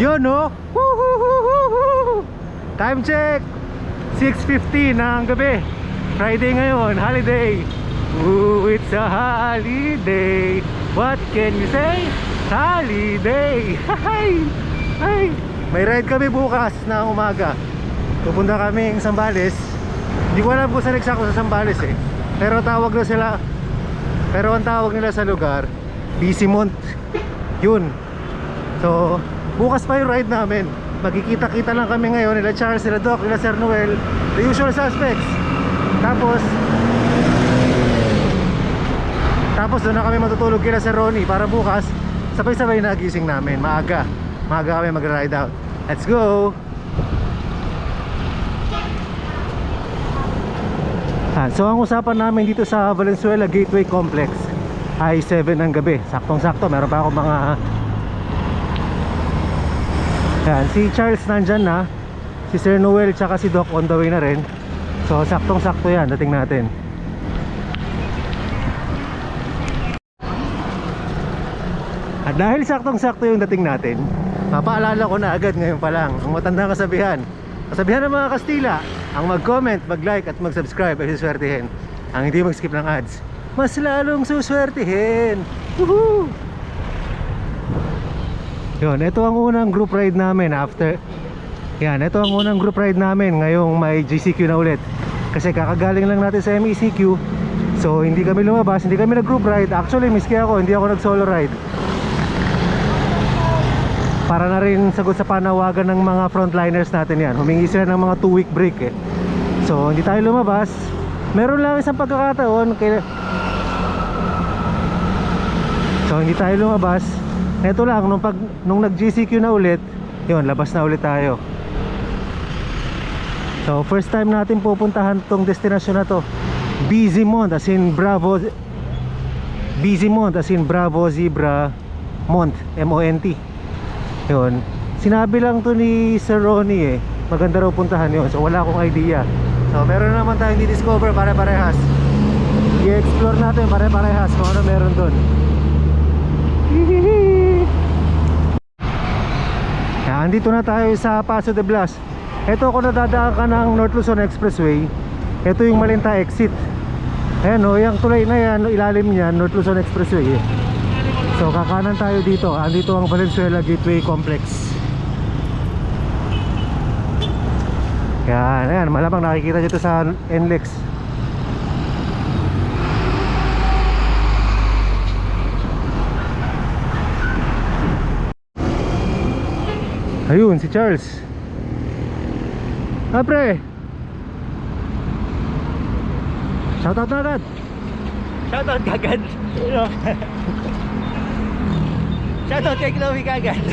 Yun no. Woo-hoo-hoo-hoo-hoo. Time check 6:50 ng gabi. Friday ngayon, holiday. Ooh, it's a holiday. What can you say? Holiday. Ay, may ride kami bukas na umaga. Pupunta kaming Zambales. Hindi ko alam kung saan eksakto sa Zambales eh. Pero tawag na sila. Pero ang tawag nila sa lugar, Bisimont. Yun. So, bukas pa yung ride namin. Magkikita-kita lang kami ngayon. Nila Charles, nila Doc, nila Sir Noel. The usual suspects. Tapos doon na kami matutulog kila Sir Ronnie. Para bukas, sabay-sabay nagising namin. Maaga kami mag-ride out. Let's go! So ang usapan namin dito sa Valenzuela Gateway Complex ay 7 ng gabi. Saktong-sakto, meron pa ako mga... Yan, si Charles nandyan na. Si Sir Noel tsaka si Doc on the way na rin. So saktong-sakto yan, dating natin. At dahil saktong-sakto yung dating natin, papaalala ko na agad ngayon pa lang ang matandang kasabihan ng mga Kastila: ang mag-comment, mag-like at mag-subscribe ay suswertihin. Ang hindi mag-skip ng ads, mas lalong suswertihin. Woohoo! Yun, ito ang unang group ride namin after. Yan, ito ang unang group ride namin ngayong may GCQ na ulit. Kasi kakagaling lang natin sa MECQ. So hindi kami lumabas, hindi kami nag-group ride. Actually, miski ako, hindi ako nag-solo ride. Para na rin sagot sa panawagan ng mga frontliners natin yan. Humingi sila ng mga 2-week break eh. So hindi tayo lumabas. Meron lang isang pagkakataon So hindi tayo lumabas. Ito lang, nung nag-GCQ na ulit, yun, labas na ulit tayo. So first time natin pupuntahan tong destinasyon na to. Bisimont as in Bravo. Bisimont as in Bravo Zebra Mont, M-O-N-T. Yun, sinabi lang to ni Sir Ronnie eh, maganda raw puntahan yun. So wala akong idea. So meron naman tayong di-discover pare-parehas. I-explore natin pare-parehas kung ano meron dun. Yan, andito na tayo sa Paso de Blas. Ito kung nadadaan ka ng North Luzon Expressway, ito yung Malinta exit. Ayan o, yung tulay na yan, ilalim niya, North Luzon Expressway eh. So kakanan tayo dito. Andito ang Valenzuela Gateway Complex. Yan, ayan, malamang nakikita dito sa NLEX. Ayun, si Charles. Pre, shoutout na agad. Shoutout kagad. Shoutout kay Chloe kagad.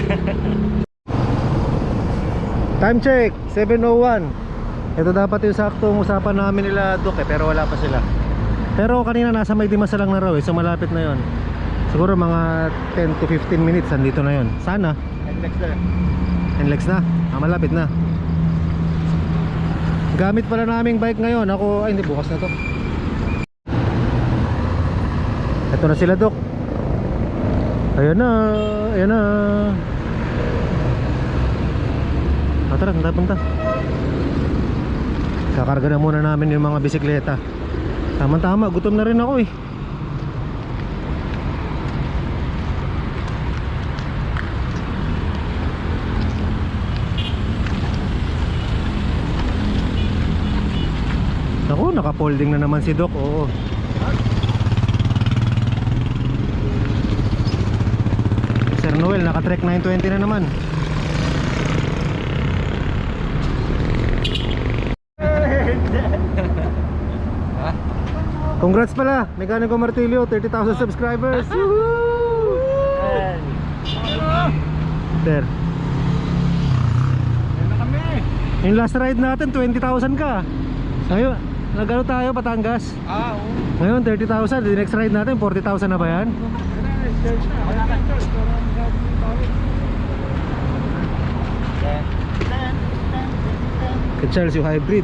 Time check 7:01. Ito dapat yung saktong usapan namin nila Doc eh, pero wala pa sila. Pero kanina nasa May Dimasa lang na raw eh, so malapit na yon. Siguro mga 10 to 15 minutes andito na yon. Sana NLEX na, malapit na. Gamit pala naming bike ngayon. Ako, ay hindi, bukas na to. Ito na sila Doc. Ayan na, ayan na. Tara, saan tayo punta? Kakarga na muna namin yung mga bisikleta. Tama-tama, gutom na rin ako eh. Ako, naka-folding na naman si Doc. Oo. Sir Noel, naka-Trek 920 na naman. Congrats pala, Mechanico Martilio, 30,000 subscribers. Woohoo! Sir, yung last ride natin 20,000 ka. Ngayon, nagano tayo Batangas? Oo. Ngayon 30,000, the next ride natin 40,000 na ba yan? Kay Charles yung hybrid.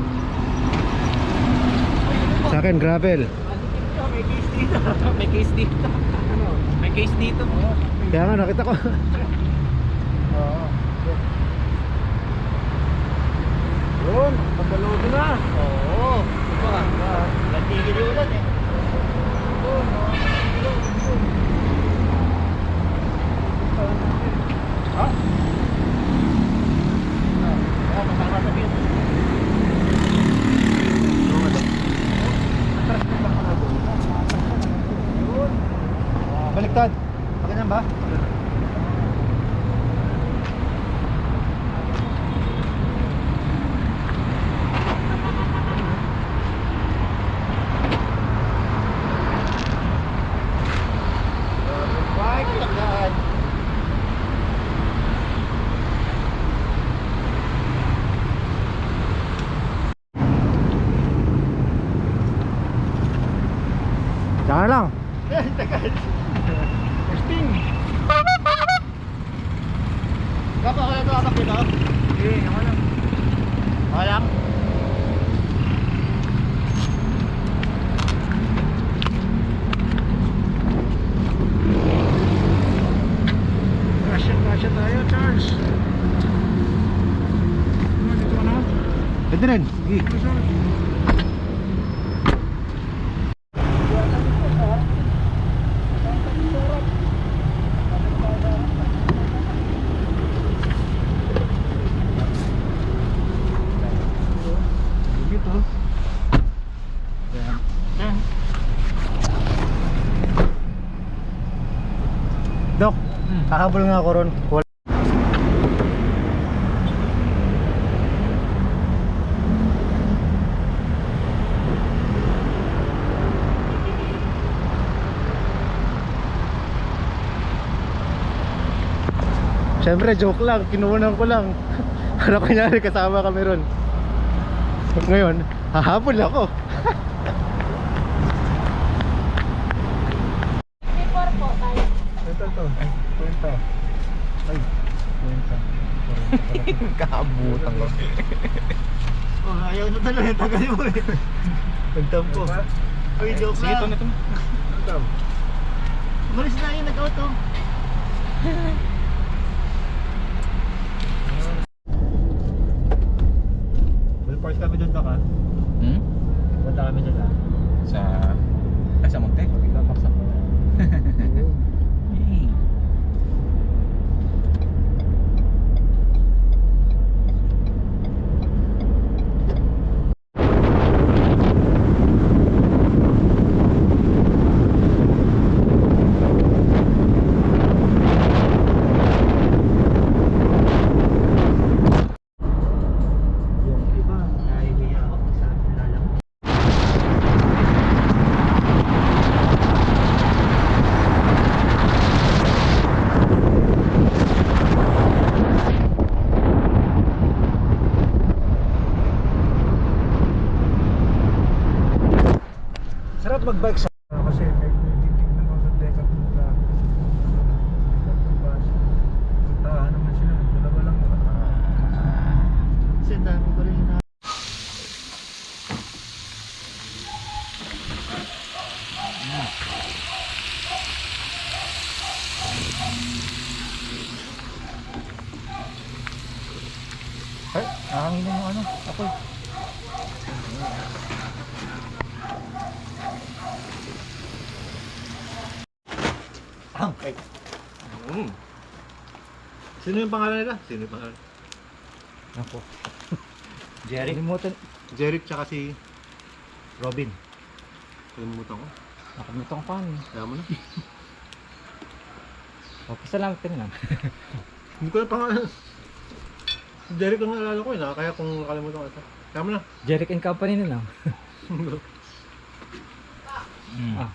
Sa akin gravel. May case dito. May case dito. May case dito. Kaya nga nakita ko. Oo. Oo. Diba? Natigil yung ulan eh. Ha? Oo, masama sa view. Baliktad. Ganyan ba? Bike lang. Diyan lang. Tagal. Testing. Kapag ako na ito akap dito? Hindi, ako lang. Ako lang? Kasya tayo, Charles. Dito ka na? Pwede rin. Sige. Dito. Dok, kahabol nga ako ron. Siyempre, joke lang. Kinuunan ko lang. Ano kunyari, kasama kami ron. Ngayon, hahabol ako. Before po tayo. Ito. Kwenta. Ay, kwenta. Kaabutan ko. Oh, ayaw na talaga. Tagalin mo eh. Nagtampo. Uy, joke Sige, lang. ito. Umalis na yun, nag-auto. Park kami doon ka. Hmm? Punta kami doon ah. Sa Monte? Kita paksa ko. Yung iba, nahihiya ako sa nilalang. Sarap mag-bike sa kasi may titignan mo sa Decathlon ka. Decathlon bus. Puntahan naman sila. Dalawa lang naman. Kasi dami ko rin na. Ay, nakangin yung ano. Apoy. Ay. Sino yung pangalan nila? Sino yung pangalan? Ako. Jerry? Kalimutan. Jeric tsaka si Robin. Kalimutan ko. Nakalimutan ko pa ano. Kaya mo na. Okay, salamat ka na lang. Hindi ko na pangalan. Si Jeric ang naalala ko yun. Kaya kung nakalimutan ko ito. Kaya mo na. Jeric and Company na lang. Ah.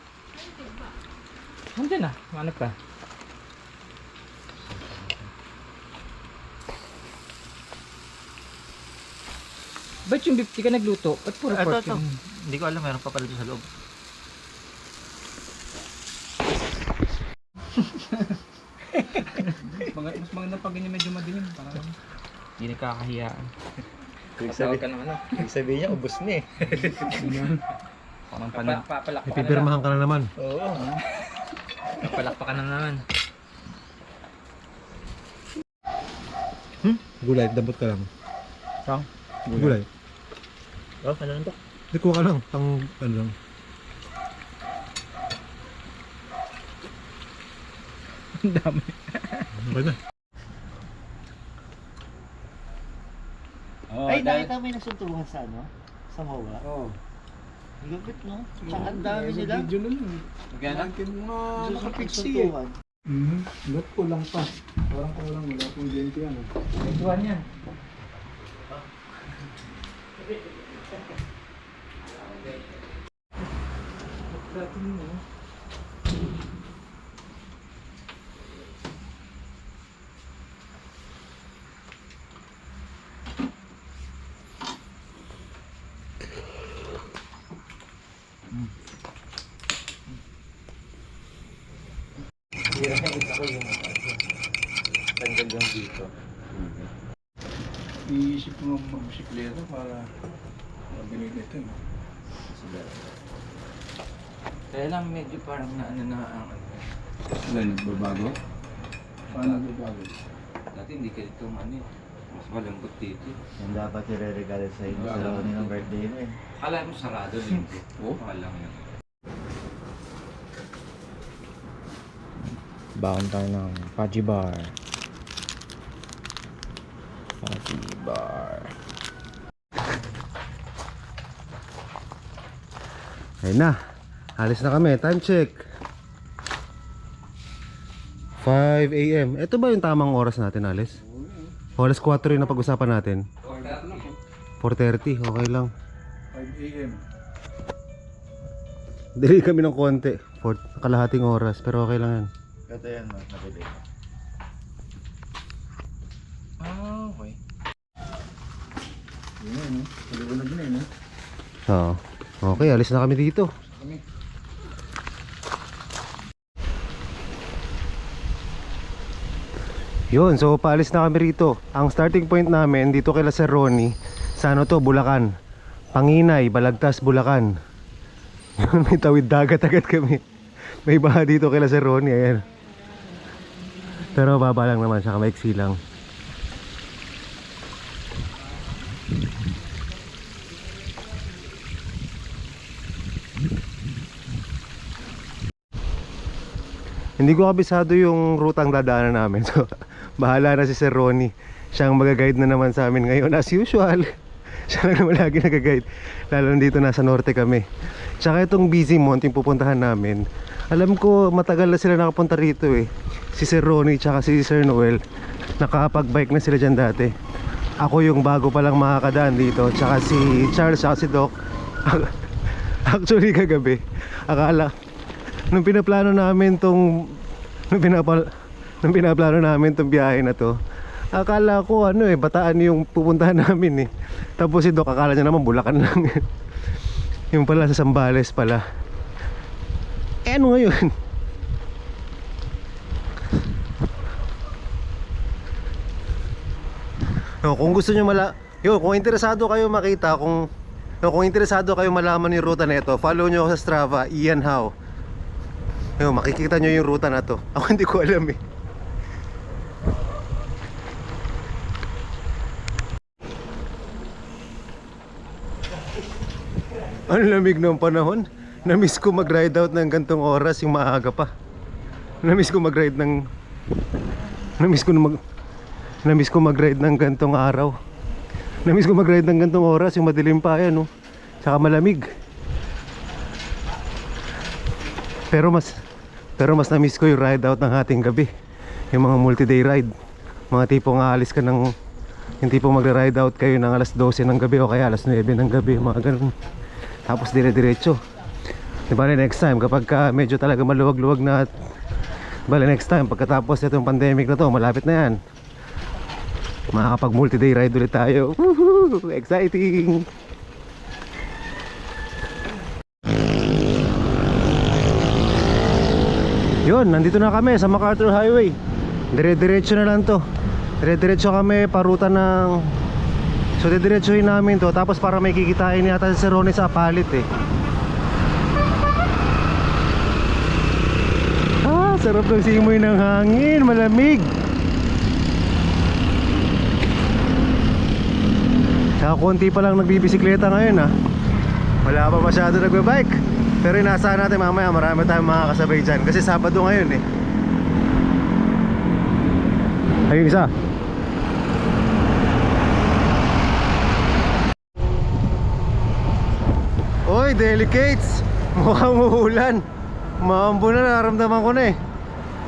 Nandiyan na, hanap ka. Ba't yung beef ka nagluto? Ba't puro Ito, pork ito. yung... Hindi ko alam, meron pa pala dito sa loob. Mas maganda pag ganyan medyo madilim. Para hindi nakakahiyaan. Ibig ka ng ano? sabihin niya, ubos na eh. Parang papalakpakan na lang. Ipipirmahan ka na naman. Oo. Papalakpakan na naman. Gulay, dabot ka lang. Saan? Gulay. Oh, ano lang to? Hindi, kuha ka lang. Pang ano lang. Ang dami. Okay na. Oh, Ay, nakita mo yung nasuntuhan sa ano? Sa MOA? Oo. Lupit, no? Tsaka ang dami nila. Video nun. Magkano? Natin mga nakapiksi eh. Suntuhan. Ba't kulang pa? Parang kulang. Wala pong 20 yan. Ituan yan. Dating mo. Tanggal lang dito. Iisip mo mag-bisikleta para mabilis ito. Kaya lang medyo parang naano na ang ano. Nagbabago? Paano nagbabago? Dati hindi ka ito ano eh. Mas malambot dito. Yung dapat i-regalo sa inyo sa Ronnie ng birthday mo eh. Akala mo sarado dito. Oo. Akala mo yun. Baon tayo ng Paji Bar. Paji Bar. Ayun na. Alis na kami. Time check. 5 AM. Ito ba yung tamang oras natin, alis? Oras 4 yung napag-usapan natin. 4:30. Okay lang. 5 AM. Dili kami ng konti. Kalahating oras. Pero okay lang yan. Ito yan, no? Nabili. Ah, okay. Yun, no? Paliwanag na yun, no? Oo. Okay, alis na kami dito. Kami. Yun, so paalis na kami rito. Ang starting point namin dito kay Sir Ronnie, sa ano to, Bulacan. Panginay, Balagtas, Bulacan. Yun, may tawid dagat agad kami. May baha dito kay Sir Ronnie, ayan. Pero baba lang naman, saka maiksi lang. Hindi ko kabisado yung rutang dadaanan namin. So, bahala na si Sir Ronnie. Siya ang mag-guide na naman sa amin ngayon as usual. Siya lang naman lagi nag-guide. Lalo dito nasa norte kami. Tsaka itong Busy Mont yung pupuntahan namin. Alam ko matagal na sila nakapunta rito eh. Si Sir Ronnie tsaka si Sir Noel, nakapag-bike na sila dyan dati. Ako yung bago palang makakadaan dito. Tsaka si Charles tsaka si Doc. Actually kagabi, akala nung pinaplano namin tong biyahe na to, akala ko ano eh, Bataan yung pupuntahan namin eh. Tapos si Doc akala niya naman Bulacan lang. Yung pala sa Zambales pala. Eh ano ngayon? No, kung gusto niyo kung interesado kayo makita kung interesado kayo malaman yung ruta na ito, follow nyo ako sa Strava, Ian How. Yun, makikita nyo yung ruta na to. Ako hindi ko alam eh. Ang lamig ng panahon. Namiss ko mag-ride out ng gantong oras, yung maaga pa. Namiss ko mag-ride ng gantong araw. Namiss ko mag-ride ng gantong oras, yung madilim pa yan, no? Tsaka malamig. Pero mas namiss ko yung ride out ng ating gabi. Yung mga multi-day ride. Mga tipong aalis ka ng, yung tipong magre-ride out kayo ng alas 12 ng gabi o kaya alas 9 ng gabi, mga ganun. Tapos dire-diretso. Bale next time kapag medyo talaga maluwag-luwag na, bale next time pagkatapos itong pandemic na to, malapit na yan, makakapag multi-day ride ulit tayo. Woohoo! Exciting! Yun, nandito na kami sa MacArthur Highway. Dire-diretso na lang to. Dire-diretso kami paruta ng, so dire-diretsohin namin to. Tapos para may kikitain yata si Sir Ronnie sa palit eh. Sarap ng simoy ng hangin, malamig. Kaya konti pa lang nagbibisikleta ngayon ha. Wala pa masyado nagbe-bike. Pero inaasahan natin mamaya marami tayong mga kasabay dyan. Kasi Sabado ngayon eh. Ayun isa. Oy, delicates. Mukhang uulan. Maambo na, nararamdaman ko na eh.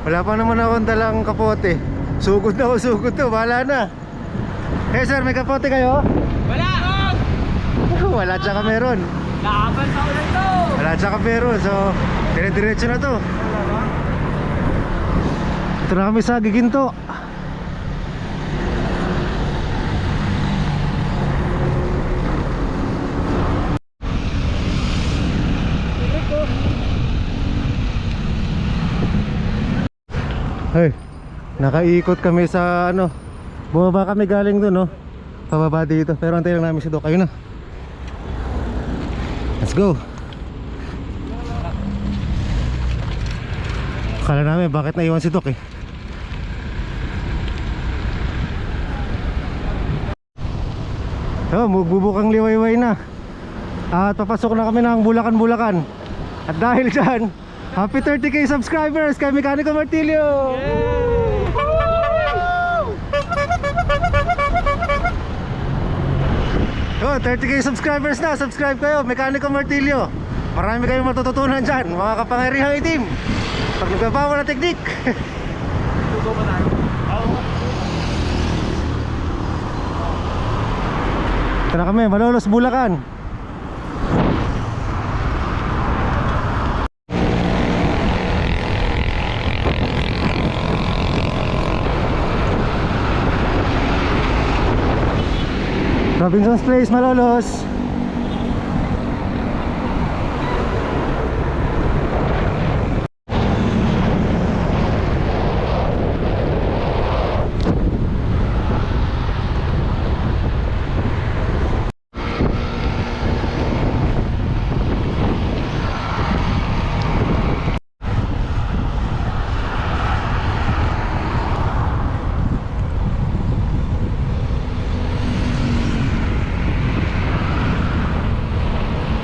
Wala pa naman akong dalang kapote. Sugod na ako, sugod to, bahala na. Eh sir, may kapote kayo? Wala! Wala tsaka meron. Laban sa ulan to! Wala tsaka meron, so dire-diretso na to. Ito na kami sa Giginto. Hey, nakaikot kami sa ano. Bumaba kami galing doon, no. Pababa dito, pero antay lang namin si Doc. Ayun na. Let's go. Akala namin bakit naiwan si Doc eh. Oh, magbubukang liwayway na. At papasok na kami ng Bulacan. At dahil dyan, happy 30k subscribers kay Mechanical Martilio! Oh, 30k subscribers na, subscribe kayo, Mechanical Martilio. Marami kayong matututunan dyan, mga kapangyarihang itim. Pag nagbabawa na teknik. Ito na kami, Malolos, Bulacan. Robinson's Place, Malolos.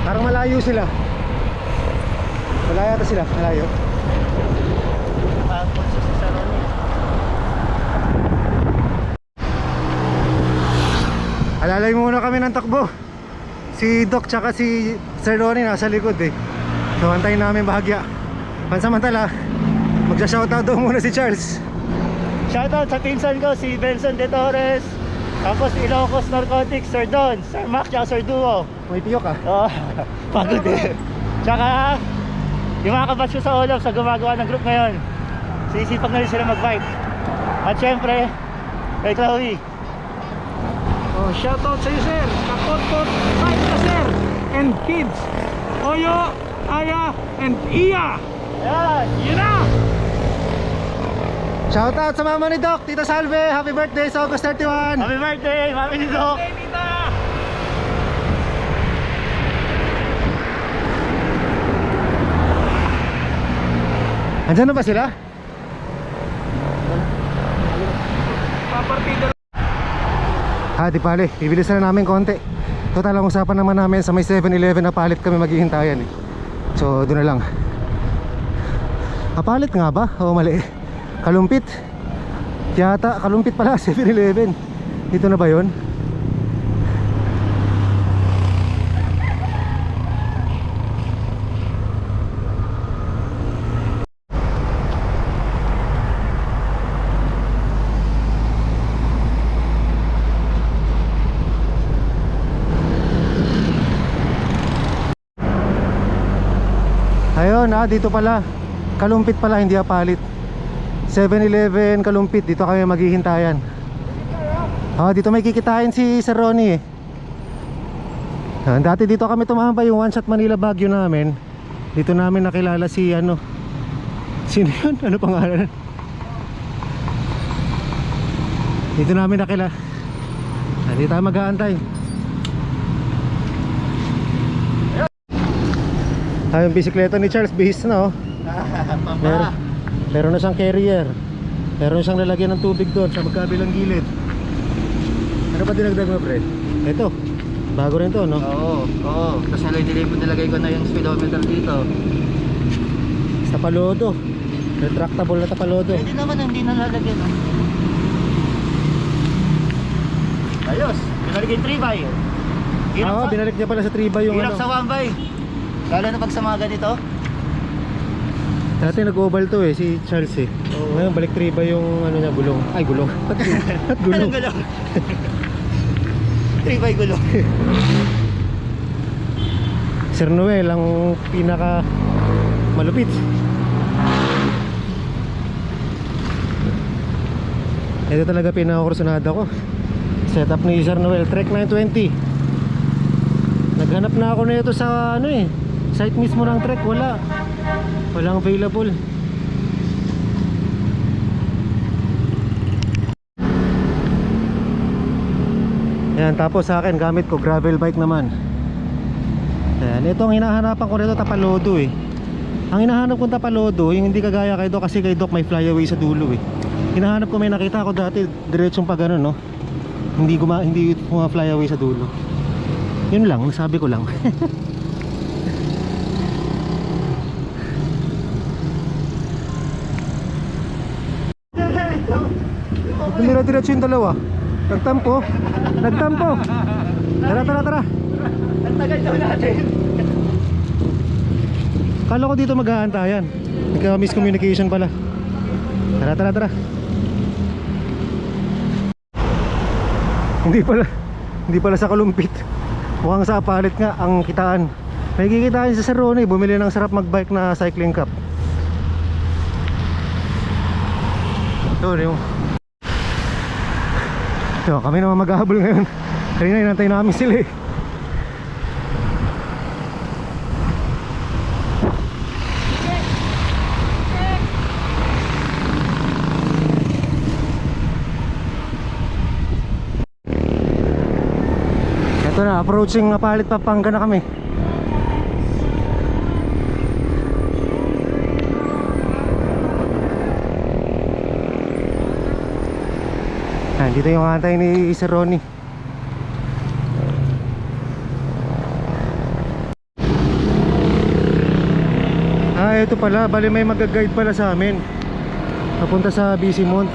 Parang malayo sila. Malayo ata sila, malayo. Nakapon sa Saroni. Alalay muna kami ng takbo. Si Doc tsaka si Sir Ronnie nasa likod eh. So antayin namin bahagya. Pansamantala, magsha-shoutout daw muna si Charles. Shoutout sa pinsan ko, si Benson De Torres. Tapos Ilocos Narcotics, Sir Don, Sir Mac, tsaka Sir Duo. May tiyok ah. Oh, pagod eh. Tsaka, yung mga kabatch ko sa Olaf sa gumagawa ng group ngayon. Sinisipag na rin sila mag-bike. At syempre, kay Chloe. Oh, shoutout sa iyo, sir. Kakot-kot, bike na, sir. And kids. Oyo, Aya, and Iya. Ayan! Yun na! Shoutout sa mama ni Doc, Tita Salve. Happy birthday sa August 31. Happy birthday, Mami ni Doc! Andyan na ba sila? Di pali, bibilisan na namin konti. Total ang usapan naman namin sa may 7-Eleven na palit kami maghihintayan eh. So doon na lang. Palit nga ba? O mali. Kalumpit. Yata, Kalumpit pala, 7-Eleven. Dito na ba yun? Ayun, dito pala. Kalumpit pala, hindi palit. 7-Eleven, Kalumpit, dito kami maghihintayan. Dito may kikitain si Sir Ronnie eh. Dati dito kami tumambay yung One Shot Manila Baguio namin. Dito namin nakilala si ano. Sino yun? Ano pangalan? Dito namin nakilala. Dito tayo mag-aantay. Yung bisikleta ni Charles, bihis na oh. Meron na siyang carrier. Meron na siyang lalagyan ng tubig doon sa magkabilang gilid. Ano pa dinagdag mo, pre? Ito. Bago rin to, no? Oo. Tapos nilagay ko na yung speedometer dito. Tapalodo. Retractable na tapalodo. Pwede naman hindi nalalagyan, no? Ayos, binalik yung 3x. Oo, binalik niya pala sa 3x yung Hirap ano. sa 1x. Lalo na pag sa mga ganito. Dati nag-oval to eh, si Charles eh. Ngayon balik 3x yung ano niya, gulong. Ay, gulong. At gulong. Anong gulong? 3x gulong. Sir Noel ang pinaka malupit. Ito talaga pinaka-kursunada ko. Setup ni Sir Noel, Trek 920. Naghanap na ako na ito sa ano eh, site mismo ng Trek, walang available. Yan, tapos sa akin gamit ko gravel bike naman. Yan, ito ang hinahanapan ko nito, tapalodo eh. Ang hinahanap kong tapalodo, yung hindi kagaya kay Doc, kasi kay Doc may flyaway sa dulo eh. Hinahanap ko, may nakita ako dati diretsong pa gano'n, no? Hindi flyaway sa dulo. Yun lang, nasabi ko lang. Dira-diretso yung dalawa. Nagtampo. Tara. Ang tagal daw natin. Kala ko dito maghahantayan. Nagka-miscommunication pala. Tara. Hindi pala sa kalumpit. Mukhang sa palit nga ang kitaan. May kikitaan sa Sir Ronnie, bumili ng sarap magbike na cycling cup. Ito, kami naman maghahabol ngayon. Kanina inantay namin sila eh. Ito na, approaching Palit Pampanga na kami. Dito yung antay ni Sir Ronnie. Ito pala, bali may mag-guide pala sa amin papunta sa BC Mont.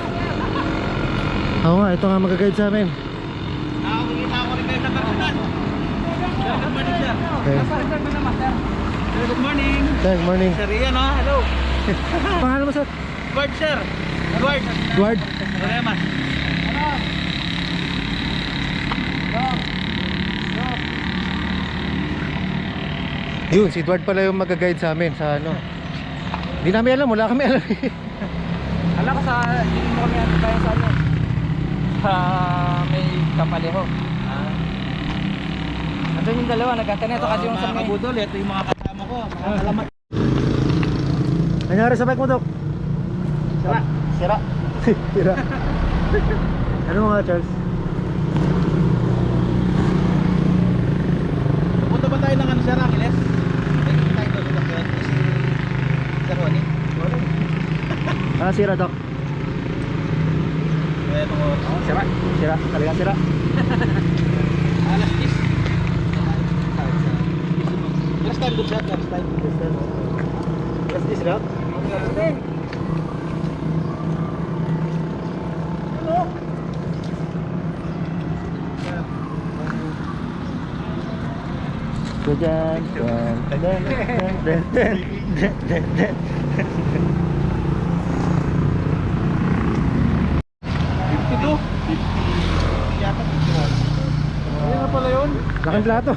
Oo nga, ito nga mag-guide sa amin. Nakakita ako rin kayo sa personal. Good morning, sir. Okay. Good morning. Good morning. Sir Ian, ha? Hello. Pangalan mo, sir? Edward, sir. Edward. Edward. Problemas. Yun, si Edward pala yung mag-guide sa amin sa ano. Hindi namin alam, wala kami alam. Alam ko sa, hindi mo kami tayo sa ano. Sa may kapaleho. Andun yung dalawa, nagkataneto kasi yung sa may... Kabudol, ito yung mga kasama ko. Mga kalamat. Nangyari sa bike mo, Dok? Sira. Tira. Ano mga Charles? Punta ba tayo ng ano, sir, Angeles? Tayo doon sa kaya si Sir Ronnie. Sira, Dok. Sira. Talaga sira. Alas 10. Last time, good shot. Last time. Alas 10, Dok? Ano nga pala yun? Laking plato.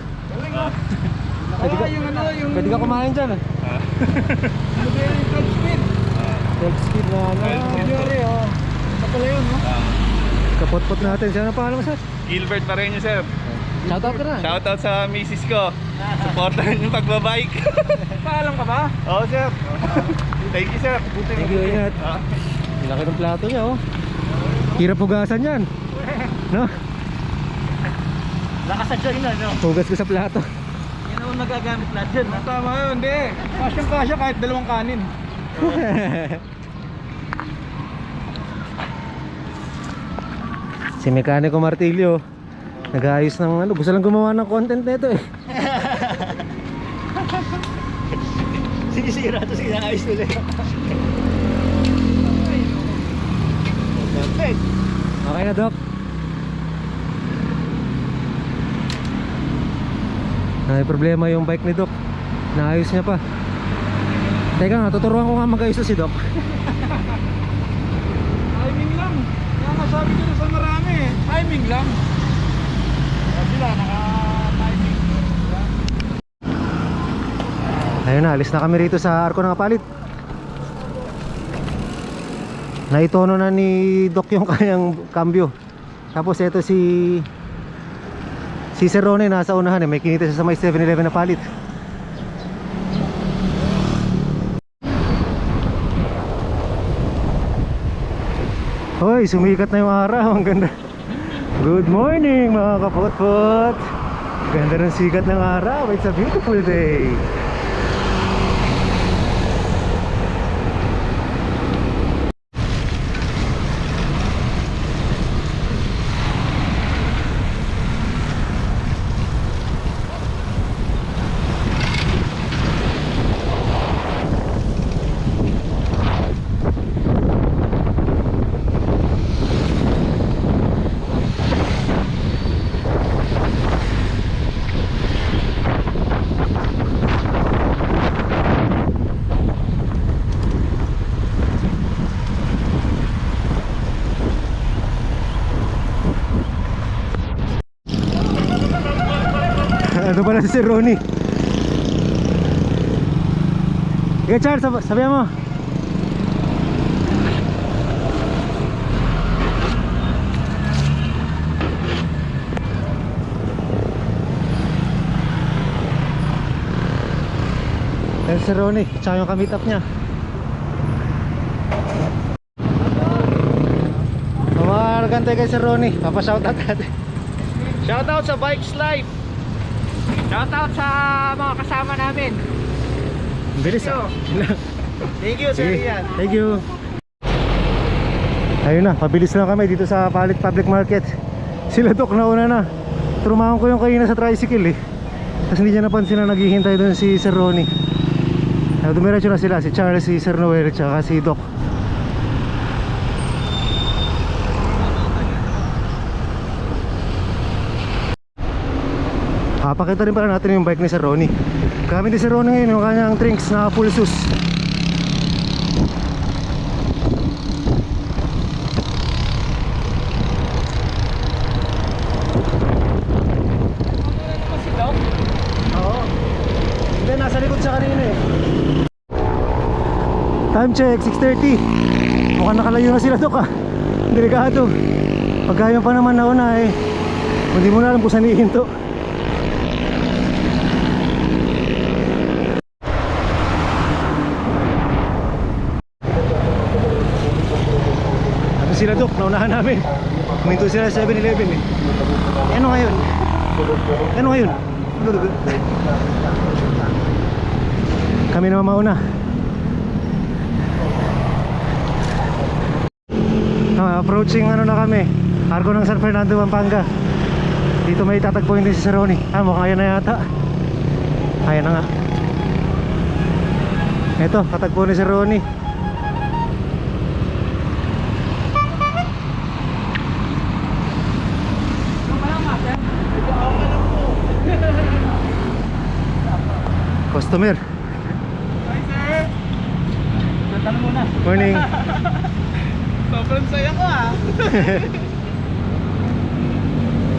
Yung ano, yung... Pwede ka kumain dyan. Yung 12 speed. 12 speed na ano. Yuri, oh. Ano pala yun, no? Kapot-pot natin. Saan ang pangalan mo, sir? Gilbert pa rin yun, sir. Shoutout ka na. Shoutout sa misis ko. Supportan yung pagbabike. Paalam ka ba? Oo, sir. Thank you, sir. Thank you, ingat. Laki ng plato niya, oh. Hirap hugasan yan. No? Lakas sa joy na, no? Hugas ko sa plato. Yan naman magagamit lahat dyan, ha? Tama yun, hindi. Kasyang-kasya kahit dalawang kanin. Si Mekaniko Martilyo. Nag-aayos ng ano, gusto lang gumawa ng content nito eh. Sinisira ito, sinaayos nila. Perfect. Okay na, Doc. May problema yung bike ni Doc. Naayos niya pa. Teka nga, tuturuan ko nga mag-ayos na si Doc. Timing lang. Kaya masabi ko na sa marami eh. Timing lang. Kaya sila naka-timing. Ayun na, alis na kami rito sa Arco ng Apalit. Naitono na ni Doc yung kanyang cambio. Tapos ito si Sir Ronnie nasa unahan eh. May kinita siya sa may 7-Eleven na palit. Hoy, sumikat na yung araw. Ang ganda. Good morning mga kapot-pot. Ganda ng sikat ng araw. It's a beautiful day. Ano pala si Sir Ronnie? Okay, Charles, sabihan mo. Ayan si Ronnie, tsaka yung kamit up niya. Mamaragante kay Sir Ronnie, papashoutout natin. Shoutout sa Bikes Life. Shoutout sa mga kasama namin. Bilis ah. Thank you, Sir Sige, Ian. thank you. Ayun na, pabilis lang kami dito sa Palit Public Market. Sila Doc na una na. Trumahon ko yung kanina sa tricycle eh. Tapos hindi niya napansin na naghihintay doon si Sir Ronnie. Dumiretso na sila, si Charles, si Sir Noel, tsaka si Doc. Pakita rin pala natin yung bike ni Sir Ronnie. Gamit ni Sir Ronnie ngayon yung kanyang Trinks na full sus. Oo. Hindi, nasa likod siya kanina eh. Time check, 6:30. Mukhang nakalayo na sila Doc ah. Delikado. Pagkaya pa naman nauna eh. Hindi mo na alam kung saan ihinto. Sila Doc, naunahan namin. Huminto sila sa 7-Eleven eh. Ano ngayon? Ano ngayon? Kami naman mauna. Approaching ano na kami, Arco ng San Fernando, Pampanga. Dito may tatagpuin din si Sir Ronnie. Mukhang ayan na yata. Ayan na nga. Ito, tatagpuin ni Sir Ronnie. Customer. Hi, sir. Tanong muna. Morning. Sobrang saya ko ah.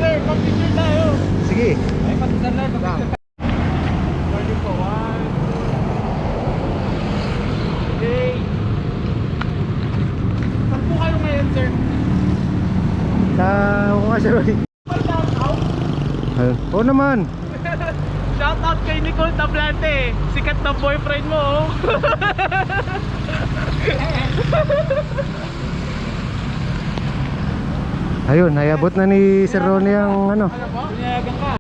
Sir, pag-picture tayo. Sige. Ay, pag-picture tayo. Morning po, one. Okay. Saan po kayo ngayon, sir? Ako nga Sir Ronnie. Oo naman. Shoutout kay Nicole Tablante. Sikat na boyfriend mo, oh. Ayun, naiabot na ni Sir Ronnie ang ano. Pinayagan ka.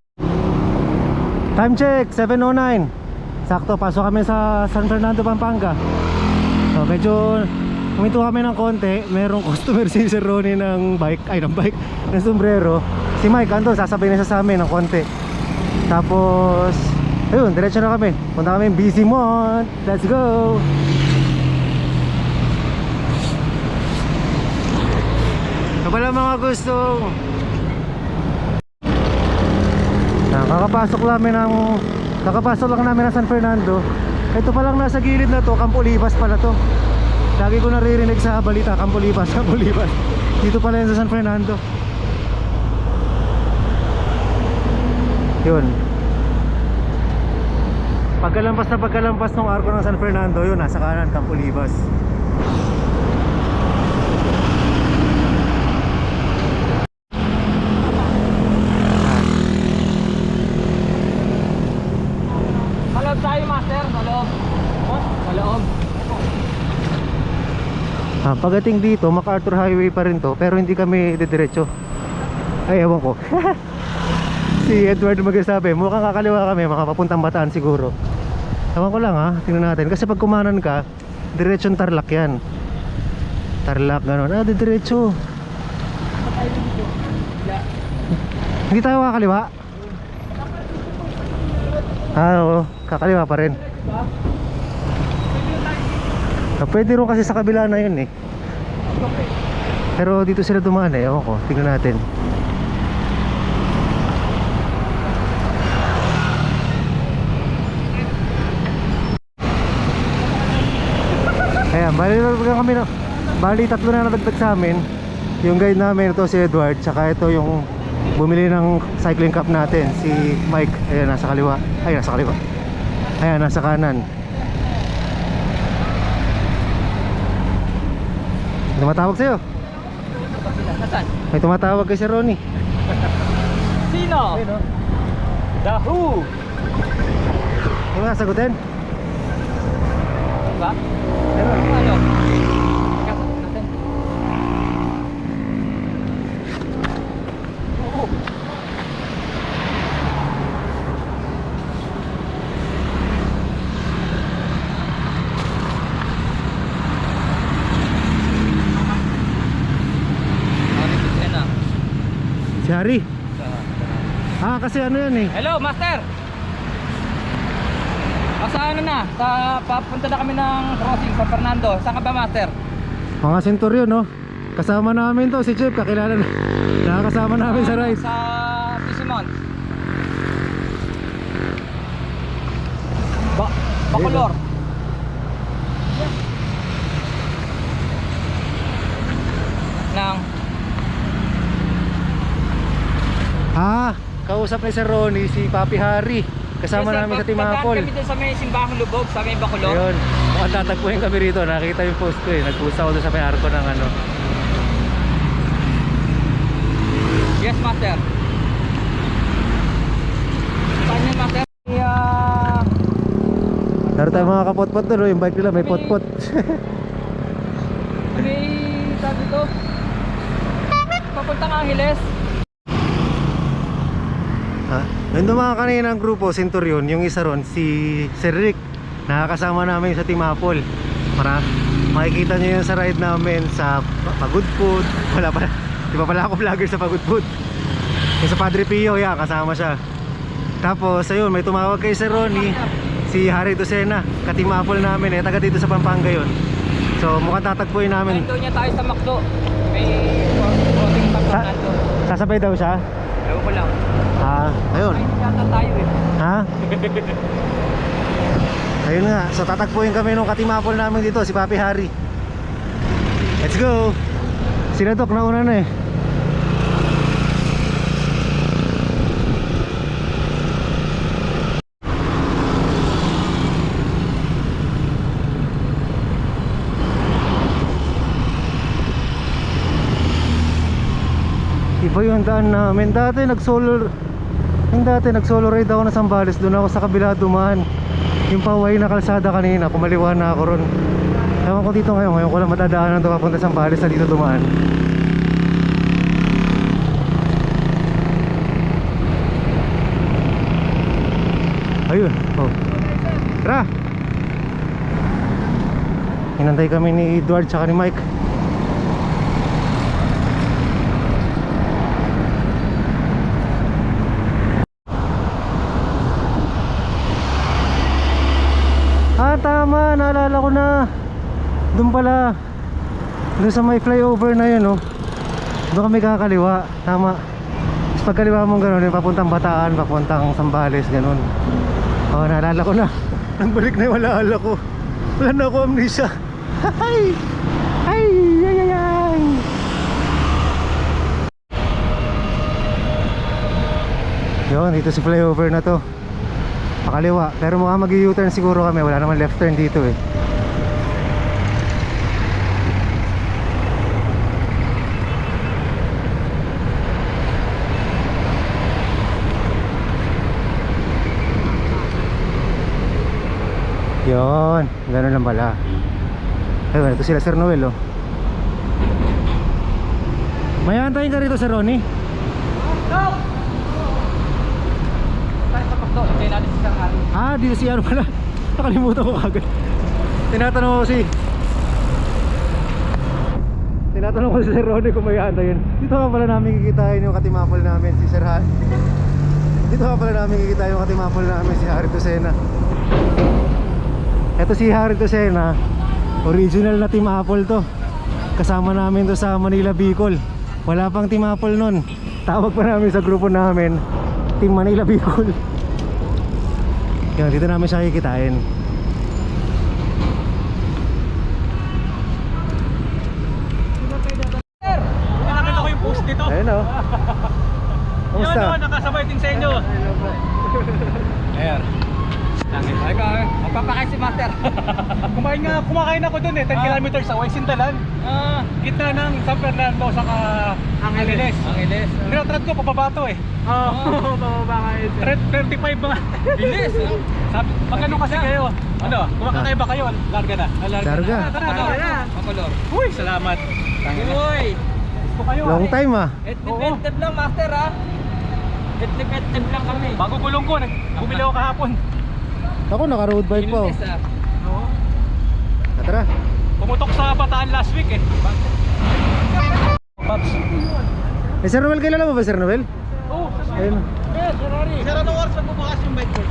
Time check, 7:09. Sakto, pasok kami sa San Fernando, Pampanga. So, medyo huminto kami ng konti. Merong customer si Sir Ronnie ng bike, ng sombrero. Si Mike andun, sasabay na siya sa amin ng konti. Tapos ayun, diretso na kami. Punta kami Busy Mont. Let's go. Wala mga gustong kakapasok lang namin ng San Fernando. Ito pa lang nasa gilid na to, Campo Olivas pala to. Lagi ko naririnig sa balita, Campo Olivas, Campo Olivas. Dito pala yan sa San Fernando. Yun. Pagkalampas ng arko ng San Fernando, yun, nasa kanan, Campo Olivas. Maloob tayo, master. Maloob. Maloob. Pagdating dito, MacArthur Highway pa rin to, pero hindi kami didiretso. Ay, ewan ko. Si Edward magsasabi, mukhang kakaliwa kami, makapapuntang Bataan siguro. Ewan ko lang ha, tingnan natin. Kasi pag kumanan ka, diretsong Tarlac yan. Tarlac, gano'n. Didiretso. Hindi tayo kakaliwa? Oo, kakaliwa pa rin. Pwede rin kasi sa kabila na yun eh. Pero dito sila dumaan eh, ewan ko, tingnan natin. Ayan, bali tatlo na nadagdag sa amin. Yung guide namin ito si Edward, tsaka ito yung bumili ng cycling cup natin, si Mike. Ayan, nasa kaliwa. Ay, nasa kaliwa. Ayan, nasa kanan. Tumatawag sa'yo. May tumatawag kay si Ronnie. Sino? The Who. Ano nga sagutin? Diba? Ano? Natin. Si Harry. Kasi ano yan eh. Hello, master. Sa ano na? Papunta na kami ng crossing sa Fernando. Saan ka ba, master? Mga Centurion no. Kasama namin to si Chip, kakilala na. Nakakasama namin sa ride. Sa Pisimon. Bacolor. Nang Kausap ni Sir Ronnie si Papi Harry. Kasama namin sa Timapol. Kami din sa may simbahang lubog, sa may Bacolor. Ayun, mukhang tatagpuin kami rito. Nakita yung post ko eh. Nagpusta ako doon sa may arko ng ano. Yes, master. Saan yan, master? Naroon tayo mga kapot-pot doon. Yung bike nila may pot-pot. May sabi to. Papuntang Angeles. Nandun mga kanina ang grupo, Centurion. Yung isa ron, si Sir Rick. Nakakasama namin sa Timapol. Para makikita nyo yun sa ride namin sa Pagudpud. Di ba pala ako vlogger sa Pagudpud. Yung sa Padre Pio, yan, kasama siya. Tapos ayun, may tumawag kay Sir Ronnie, si Harry Docena. Katimapol namin taga dito sa Pampanga yun. So mukhang tatagpuin namin. Nandun niya tayo sa McDo. May crossing sa Fernando. Sasabay daw siya? Ewan ko lang. Ayun. Ay, yata tayo eh. Ayun nga, so tatagpuin kami nung katimapol namin dito, si Papi Harry. Let's go. Sila Dok, nauna na eh. Iba yung daan namin. Dati nag-solo ride ako na Zambales. Doon ako sa kabila dumaan. Yung paway na kalsada kanina, kumaliwa na ako ron. Ewan ko dito ngayon. Ngayon ko lang matadaanan ito papunta sa Zambales na dito dumaan. Ayun. Oh. Tara! Hinantay kami ni Edward tsaka ni Mike. Tama, naalala ko na. Doon pala. Doon sa may flyover na yun, oh. Doon kami kakaliwa. Tama. Tapos pagkaliwa mong gano'n, yung papuntang Bataan, papuntang Sambales, gano'n. Oh, naalala ko na. Nagbalik na yung alaala ko. Wala na ako amnesia. Ay! Ay! Ay! Ay! Ay! Yun, dito si flyover na to. Pakaliwa. Pero mukhang mag-u-turn siguro kami. Wala naman left turn dito eh. Yun, gano'n lang pala. Ayun, ito sila Sir Noel, oh. May antayin ka rito, Sir Ronnie? Ah, dito si ano pala. Nakalimutan ko agad. Tinatanong ko si Sir Ronnie kung may antayin. Dito nga pala namin kikitain yung katimapol namin, si Sir Han. Dito nga pala namin kikitain yung katimapol namin, si Harry Tosena. Ito si Harry Tosena, original na Team Apple to. Kasama namin to sa Manila Bicol. Wala pang Team Apple nun. Tawag pa namin sa grupo namin Team Manila Bicol. Yan, dito namin siya kikitain. Nakita ko yung post dito. Ayun, oh. Kumusta? Yun, nakasabay din sa inyo. Ayan. Ay ka, magpapakain si Master. Kumakain ako dun eh, 10 kilometers away, Sintalan. Gitna ng San Fernando sa Angeles. Angeles. Tinatrad ko, pababato eh. Oo, pababa kayo. 35 mga. Bilis. Magkano kasi kayo? Ano, kumakakay ba kayo? Larga na. Larga. Tara. Makolor. Uy, salamat. Uy. Gusto kayo Long time ah. Etip lang, Master, ha? Etip lang kami. Bago gulong ko, bumili ako kahapon. Ako naka-road bike pa, oh. Bilis, Oo. Tara. Pumutok sa Bataan last week eh. Pops. Eh, Sir Noel, kilala mo ba Sir Noel? Oo, Ayun. yes, Ferrari. Sir, anong oras na bumakas yung bike ko?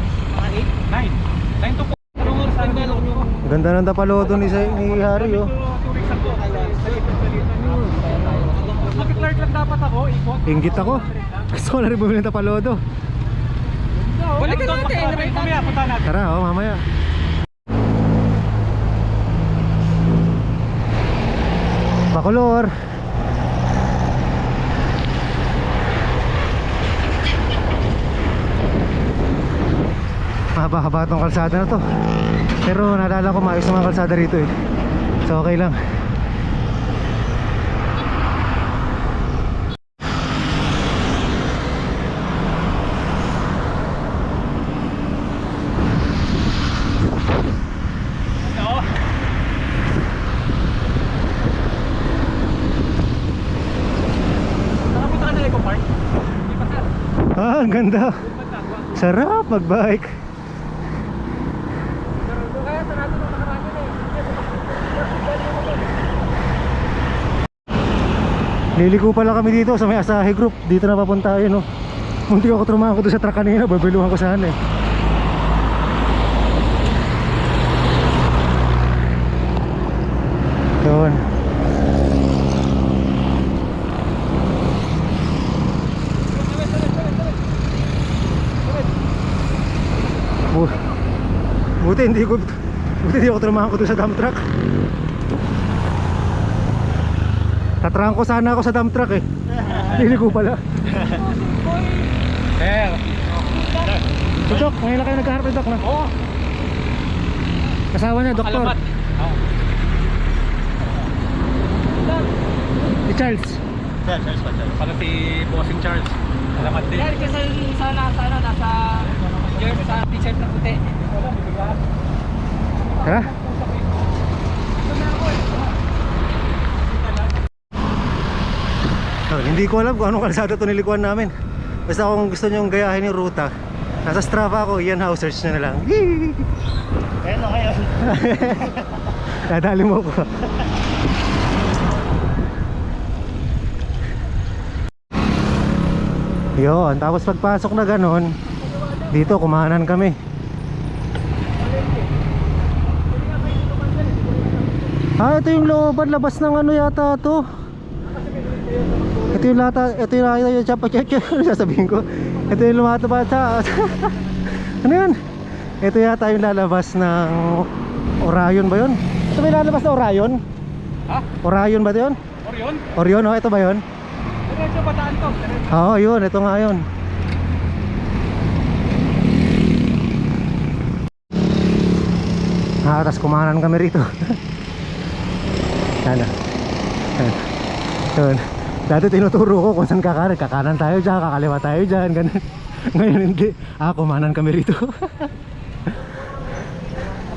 8? 9 to 4. Anong oras na gano'n nyo? Ganda ng tapalodo ni Harry, oh. 2 weeks ago. Mag-clerk lang dapat ako, ikot. Inggit ako. Gusto ko na rin bumili ng tapalodo. Balikan natin. Mamaya, punta natin. Tara, oh, mamaya. Bacolor. Mahaba-haba tong kalsada na to. Pero naalala ko maayos na mga kalsada rito eh. So okay lang. Nakapunta ka na Eco Park? Hindi pa sir. Ah, ang ganda. Sarap mag-bike. Liliko pala kami dito sa may Asahi Group. Dito na papunta yun, no. Munti ako trumahan ko doon sa truck kanina. Babiluhan ko saan eh. Yun. Buti hindi ako trumahan ko doon sa dump truck. Tatrang ko sana ako sa dump truck eh. Hindi ko pala. Sir. So, Doc, ngayon lang kayo nagkaharap ni Doc na? Oo. Kasama niya, Doktor. Alamat. Oo. Si Charles. Charles pa, Charles. Para si Bossing Charles. Alamat din. Yan, kasi nasa jersey sa t-shirt na puti. Tara. Oh, hindi ko alam kung anong kalsada ito nilikuan namin. Basta kung gusto nyong gayahin yung ruta, nasa Strava ako, yan how, search nyo na lang. Yee! Ayan o ngayon. Dadali mo ko. Yun, tapos pagpasok na ganon, dito kumanan kami. Ah, ito yung looban, labas ng ano yata to. Ito yung lata, ito yung sasabihin ko. Ito yung lumataba sa ano yun? Ito yata yung lalabas ng Orion ba yun? Ito ba yung lalabas na Orion? Ha? Orion ba ito yun? Orion? Orion, oh, ito ba yun? Diretso bataan to. Oo, yun, ito nga yun. Ah, tas kumanan kami rito. Sana. Yun. Dati tinuturo ko kung saan kakanan. Kakanan tayo dyan, kakaliwa tayo dyan, ganun. Ngayon hindi. Ah, kumanan kami rito.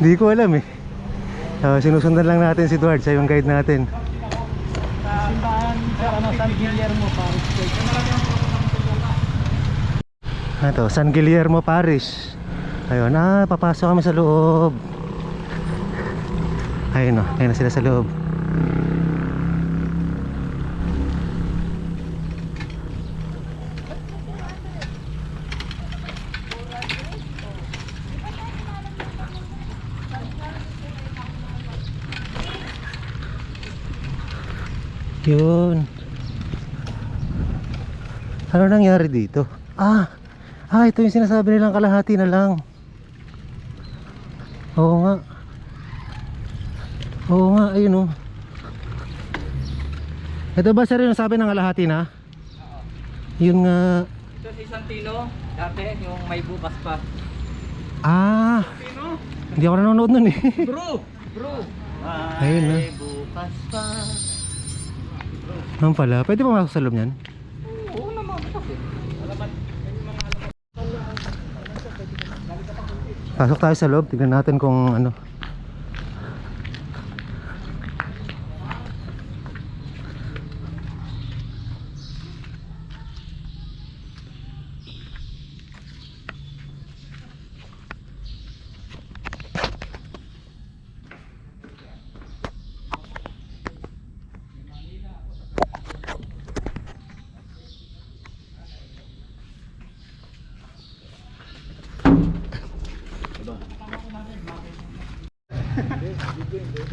Hindi ko alam eh. Sinusundan lang natin si Edward, siya yung guide natin. Simbahan sa San Guillermo, Paris. Ito, San Guillermo Parish. Ayun, papasok kami sa loob. Ayun o, ayun na sila sa loob. Yun. Ano nangyari dito? Ito yung sinasabi nilang kalahati na lang. Oo nga. Oo nga, ayun oh. Ito ba sir yung sabi ng kalahati na? Yung Ito si Santino, dati yung may bukas pa. hindi ako nanonood nun eh. Bro! Ayun na. Bukas pa. Ano pala, pwede pa masok sa loob niyan? Oo naman, kasi. Pasok tayo sa loob, tignan natin kung ano.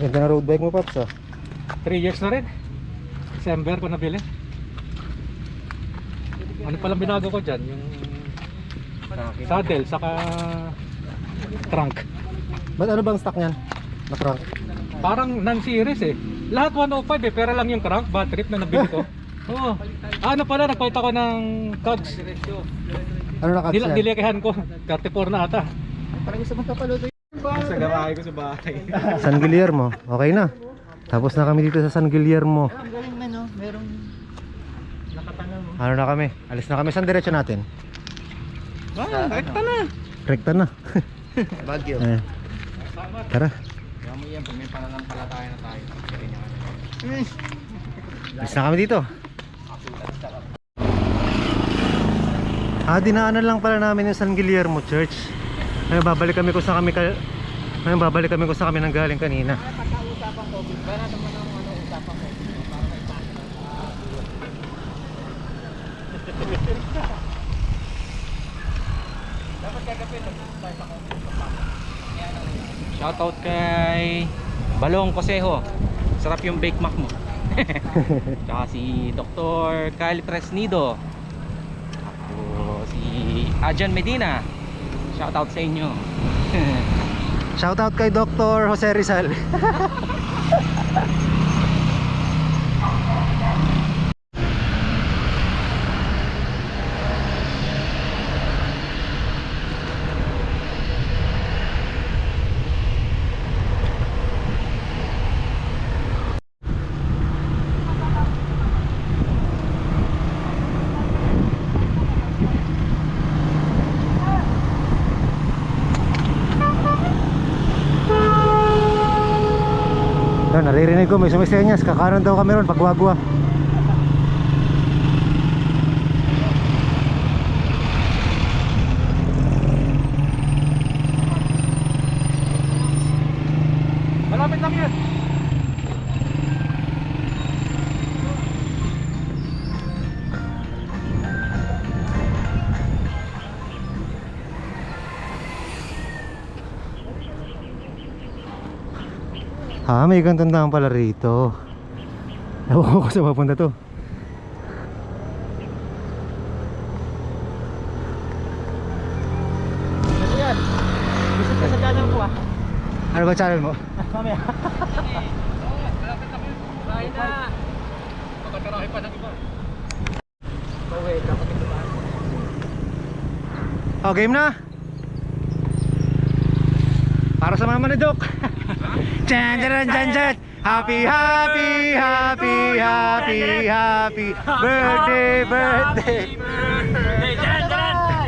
Ganda na road bike mo, Paps, 3 years na rin. December ko nabili. Ano palang binago ko dyan? Yung saddle, saka trunk. Ba't ano bang stock niyan? Na crank? Parang non-series eh. Lahat 105 eh, pero lang yung crank, battery na nabili ko. Oo. Ano pala, nagpalit ako ng cogs. Ano na cuts yan? Nilikehan ko, 34 na ata. Sa gawain ko sa bahay. San Guillermo, okay na. Tapos na kami dito sa San Guillermo. Ang galing man, no? Merong nakatanga mo. Ano na kami? Alis na kami. Saan diretso natin? Rekta na. Rekta na. Baguio. Tara. Kami yan, pag may pananampalataya na tayo. Alis na kami dito. Dinaanan lang pala namin yung San Guillermo Church. Ngayon babalik kami kung saan kami nanggaling kanina. Shoutout kay Balong Cosejo. Sarap yung Bake Mac mo. Tsaka si Dr. Kyle Fresnido. Ako si Ajan Medina. Shoutout sa inyo. Shoutout kay Dr. Jose Rizal. Naririnig ko may sumisenyas, kakanan daw kami ron pag Wagwa. Malapit lang yan. Ah, may gantong daan pala rito. Ewan ko sa papunta to. Ano yan? Gusto ka sa channel ko ah. Ano ba channel mo? Mamaya. Oh, game na. Para sa mama ni Doc. Jan jan jan jan. Happy happy happy happy happy birthday birthday.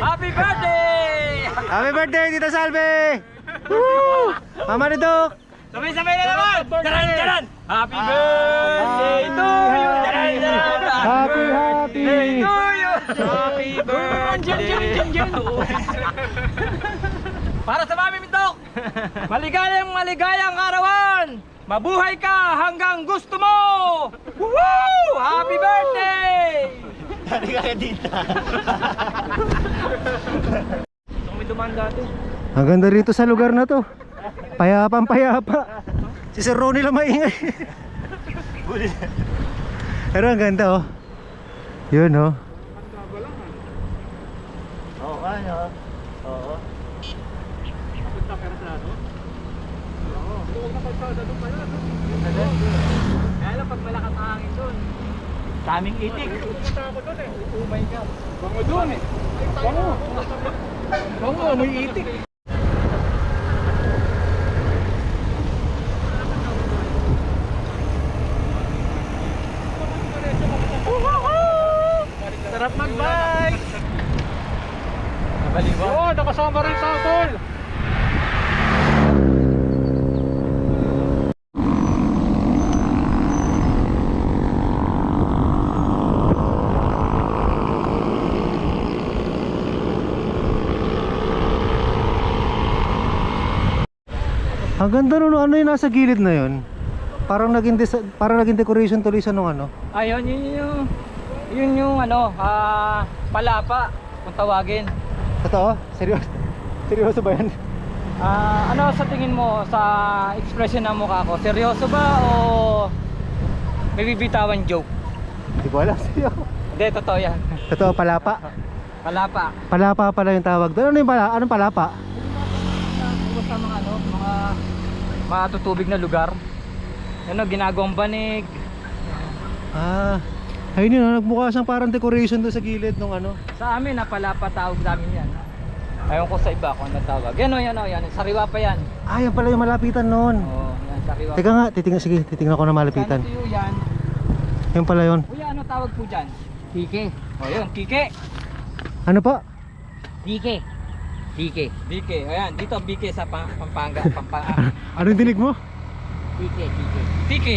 Happy birthday! Happy birthday Tita Salve. Woo! Mama ni Doc. Sabay-sabay na naman! Charan, charan! Happy birthday to you! Charan, charan! Happy happy. to you! Happy birthday! Para sa mami Mintok! Maligayang arawan! Mabuhay ka hanggang gusto mo! Woo! Happy birthday! Dali ka dito. Gusto kami dumaan dati. Ang ganda rito sa lugar na to. Payapang payapa. Si Sir Ronnie lang maingay. Pero ang ganda oh. Yun oh. Oo, ano? Oo. Kaya lang pag malakas ang hangin doon. Daming itik. Bango dun eh. Bango. Bango, may itik. Sarap mag-bike. Oo, nakasama rin sa tol. Ang ganda nun, ano yung nasa gilid na yun? Parang naging decoration tuloy sa nung ano. Ayun, yun yung ano, palapa kung tawagin. Totoo? Seryoso? Seryoso ba yan? Ano sa tingin mo sa expression ng mukha ko? Seryoso ba o may bibitawan joke? Hindi ko alam sa'yo. Hindi, totoo yan. Totoo, palapa. Palapa. Palapa pala yung tawag doon. Ano yung anong palapa? Sa mga ano, mga matutubig na lugar. Ano, ginagawang banig. Ah, ayun yun, nagmukha siyang parang decoration doon sa gilid nung ano. Sa amin, palapa tawag namin yan. Ayun ko sa iba kung ano tawag. Yan. Sariwa pa yan. Ah, yan pala yung malapitan noon. Oo, yan, sariwa. Teka nga, titingnan ko na malapitan. Yan, tuyo yan. Yung pala yun. Kuya, ano tawag po dyan? Kike. O yun, kike. Ano pa? Dike. Dike. Dike. Ayan, dito Bike sa Pampanga. Anong dinig mo? Dike. Dike.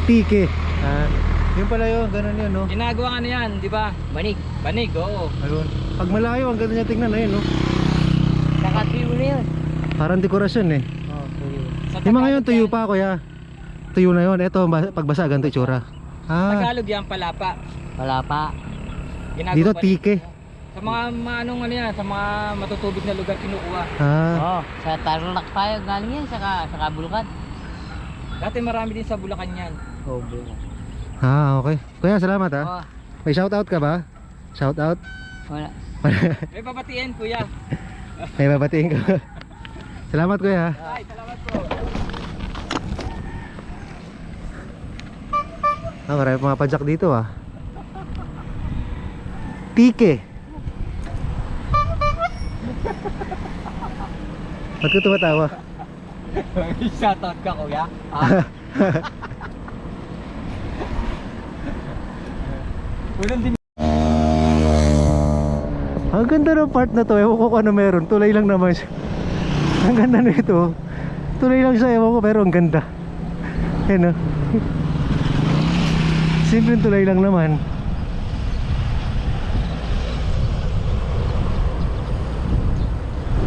Tike. Ah, yun pala yun, ganun yun, no? Ginagawa ano yan, di ba? Banig. Banig, oo. Ayun. Pag malayo, ang ganda niya tingnan na yun, no? Nakatiyo na yun. Parang dekorasyon eh. Oo, tuyo. Yung mga yun, tuyo pa, kuya. Tuyo na yun. Ito, pagbasa, ganito itsura. Ah, Tagalog yan, palapa. Palapa. dito, tike. Sa mga anong ano yan, sa mga matutubig na lugar kinukuha. Ah, Sa Tarlac tayo galing yan, saka Bulacan. Dati marami din sa Bulacan yan. Oh, Bulacan. okay. Kuya, salamat ah. Oh, May shoutout ka ba? Shoutout? wala. May babatiin, kuya. May babatiin ka. Salamat, kuya. Ay, salamat po. Ah, marami mga padjak dito ah. Tike. Ba't ka tumatawa? Shoutout ka, kuya. Walang din. Ang ganda ng part na to. Ewan ko kung ano meron. Tulay lang naman siya. Ang ganda nito. Tulay lang siya. Ewan ko pero ang ganda. Yan o. Simpleng tulay lang naman.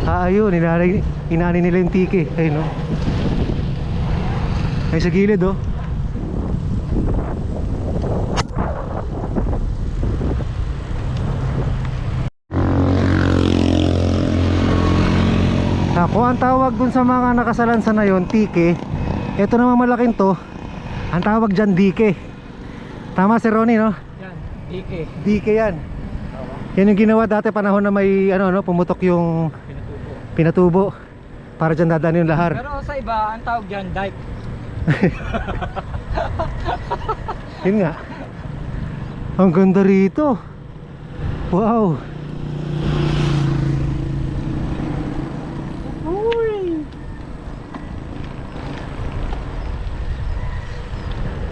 Ayun, inani nila yung tike. Ayun o. Ay sa gilid o. Kung ang tawag dun sa mga nakasalansan na yun, tike, Ito naman malaking to, ang tawag dyan dike. Tama si Ronnie, no? Yan, dike. Dike yan. Yan yung ginawa dati panahon na may ano, no, pumutok yung pinatubo para dyan dadaan yung lahar. Pero sa iba, ang tawag dyan, dike. Yun nga. Ang ganda rito. Wow.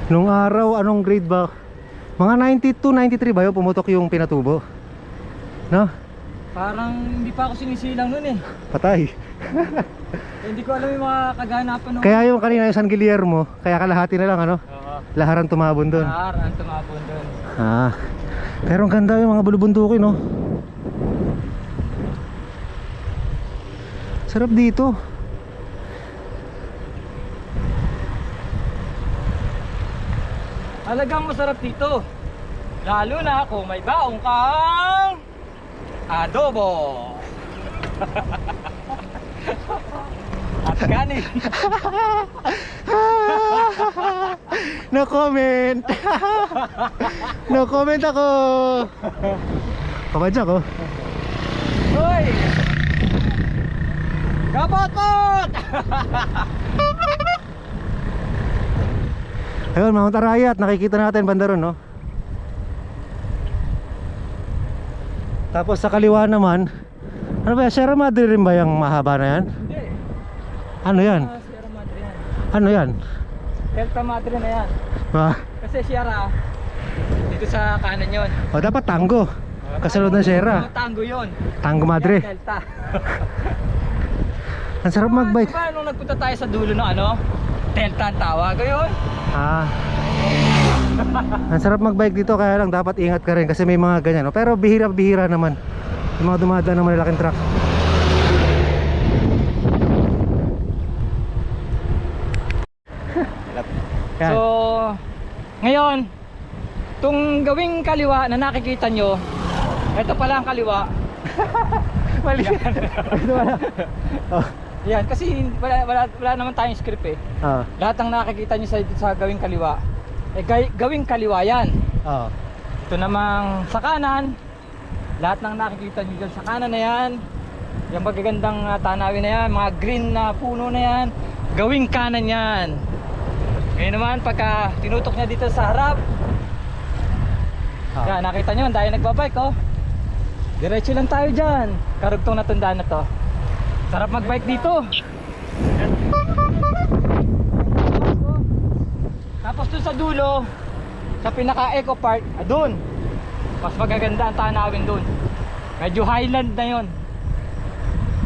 Nung araw, anong grade ba? Mga 92, 93 ba yun pumutok yung pinatubo? No? Parang hindi pa ako sinisilang nun eh. Patay. Hindi ko alam yung mga kaganapan nun. Kaya yung kanina yung San Guillermo, kaya kalahati na lang ano? Oo. Laharan tumabon doon. Ang tumapon dun. Ah. Pero ang ganda yung mga bulubundukin, no? Sarap dito. Talagang masarap dito. Lalo na kung may baong kang adobo. At kanin. No comment. No comment ako. Kabadya ko. Hoy! Kapot-pot! Ayun, Mount Arayat, nakikita natin banda ron, no? Tapos sa kaliwa naman, ano ba yan? Sierra Madre rin ba yung mahaba na yan? Hindi. Ano yan? Sierra Madre yan. Ano yan? Delta Madre na yan. Ah, Kasi Sierra, dito sa kanan yun. o dapat Tango. Kasunod ng Sierra. Tango yun. Tango Madre. Yan, Delta. Ang sarap magbike. Diba nung nagpunta tayo sa dulo ng ano? Delta ang tawag yun. Ah. Ang sarap magbike dito, kaya lang dapat ingat ka rin kasi may mga ganyan, no? Pero bihira-bihira naman yung mga dumadaan ng malalaking truck. Yan. So, ngayon, itong gawing kaliwa na nakikita nyo, ito pala ang kaliwa. Mali. Ito wala. Oh. Yan, kasi wala naman tayong script eh. Ah. Lahat ng nakikita nyo sa gawing kaliwa, gawing kaliwa yan. Ah. Ito namang sa kanan, lahat ng nakikita nyo dyan sa kanan na yan, yung magagandang tanawin na yan, mga green na puno na yan, gawing kanan yan. Ngayon naman, pagka tinutok niya dito sa harap, yan, nakita nyo, dahil nagbabike oh. Diretso lang tayo dyan, karugtong na tandaan na to. Sarap magbike dito. Tapos dun sa dulo, sa pinaka eco park, dun mas magaganda ang tanawin dun. Medyo highland na yon.